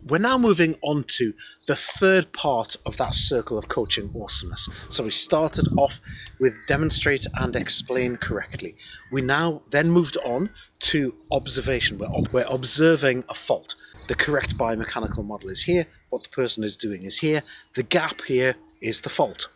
We're now moving on to the third part of that circle of coaching awesomeness. So we started off with demonstrate and explain correctly. We now then moved on to observation. We're observing a fault. The correct biomechanical model is here. What the person is doing is here. The gap here is the fault.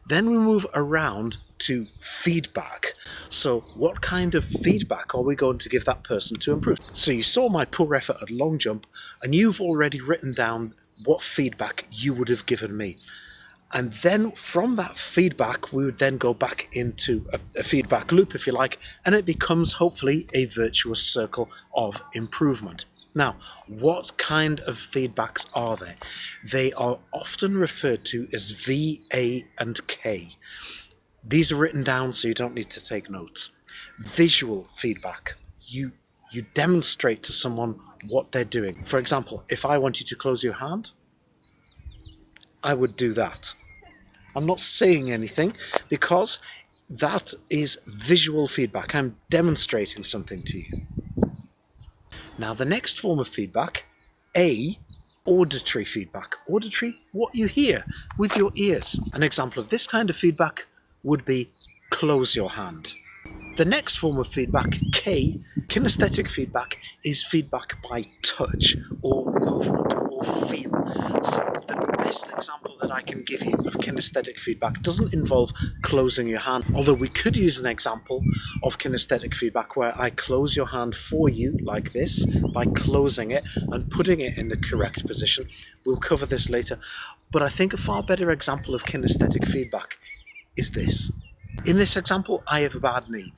Then we move around to feedback. So what kind of feedback are we going to give that person to improve? So you saw my poor effort at long jump, and you've already written down what feedback you would have given me. And then from that feedback, we would then go back into a feedback loop, if you like, and it becomes hopefully a virtuous circle of improvement. Now, what kind of feedbacks are there? They are often referred to as V, A, and K. These are written down so you don't need to take notes. Visual feedback. You demonstrate to someone what they're doing. For example, if I want you to close your hand, I would do that. I'm not saying anything because that is visual feedback. I'm demonstrating something to you. Now, the next form of feedback, A, auditory feedback. Auditory, what you hear with your ears. An example of this kind of feedback would be close your hand. The next form of feedback, K, kinesthetic feedback, is feedback by touch or movement or feel. So the best example that I can give you of kinesthetic feedback doesn't involve closing your hand, although we could use an example of kinesthetic feedback where I close your hand for you like this by closing it and putting it in the correct position. We'll cover this later, but I think a far better example of kinesthetic feedback is this. In this example, I have a bad knee.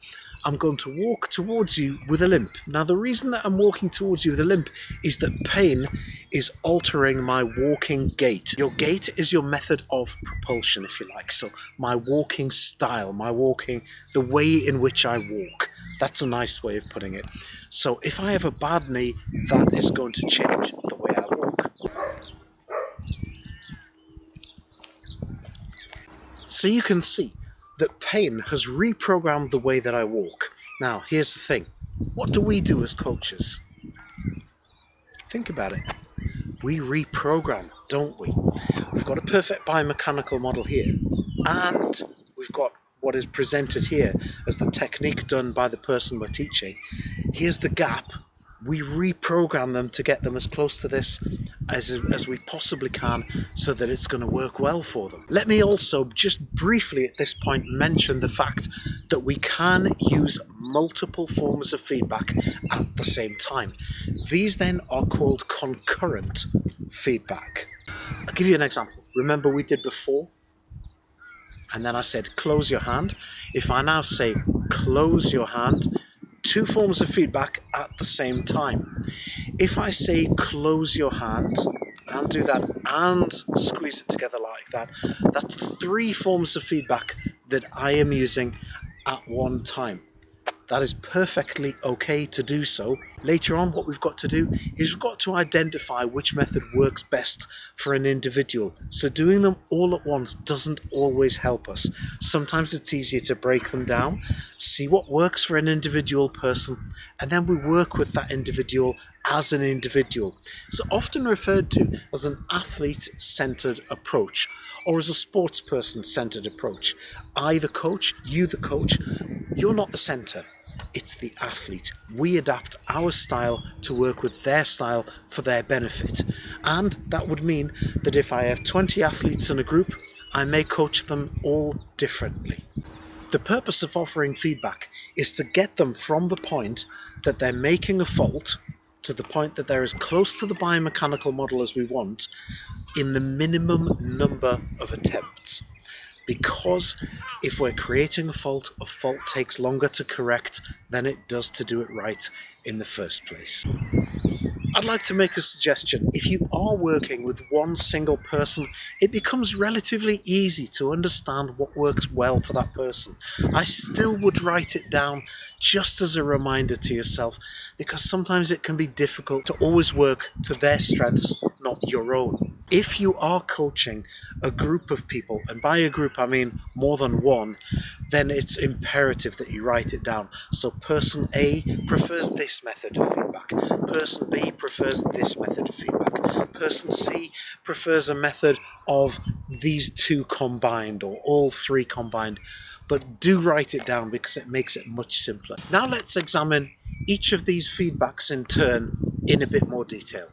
I'm going to walk towards you with a limp. Now, the reason that I'm walking towards you with a limp is that pain is altering my walking gait. Your gait is your method of propulsion, if you like. So my walking style, the way in which I walk. That's a nice way of putting it. So if I have a bad knee, that is going to change the way I walk. So you can see that pain has reprogrammed the way that I walk. Now, here's the thing. What do we do as coaches? Think about it. We reprogram, don't we? We've got a perfect biomechanical model here, and we've got what is presented here as the technique done by the person we're teaching. Here's the gap. We reprogram them to get them as close to this as we possibly can so that it's going to work well for them. Let me also just briefly at this point mention the fact that we can use multiple forms of feedback at the same time. These then are called concurrent feedback. I'll give you an example. Remember we did before? And then I said close your hand. If I now say close your hand, two forms of feedback at the same time. If I say close your hand and do that and squeeze it together like that, that's three forms of feedback that I am using at one time. That is perfectly okay to do so. Later on, what we've got to do is we've got to identify which method works best for an individual. So doing them all at once doesn't always help us. Sometimes it's easier to break them down, see what works for an individual person, and then we work with that individual as an individual. It's often referred to as an athlete-centered approach or as a sports person-centered approach. I, the coach, you, the coach, you're not the center. It's the athlete. We adapt our style to work with their style for their benefit. And that would mean that if I have 20 athletes in a group, I may coach them all differently. The purpose of offering feedback is to get them from the point that they're making a fault to the point that they're as close to the biomechanical model as we want in the minimum number of attempts. Because if we're creating a fault takes longer to correct than it does to do it right in the first place. I'd like to make a suggestion. If you are working with one single person, it becomes relatively easy to understand what works well for that person. I still would write it down just as a reminder to yourself, because sometimes it can be difficult to always work to their strengths, not your own. If you are coaching a group of people, and by a group I mean more than one, then it's imperative that you write it down. So person A prefers this method of feedback, person B prefers this method of feedback, person C prefers a method of these two combined or all three combined. But do write it down because it makes it much simpler. Now let's examine each of these feedbacks in turn in a bit more detail.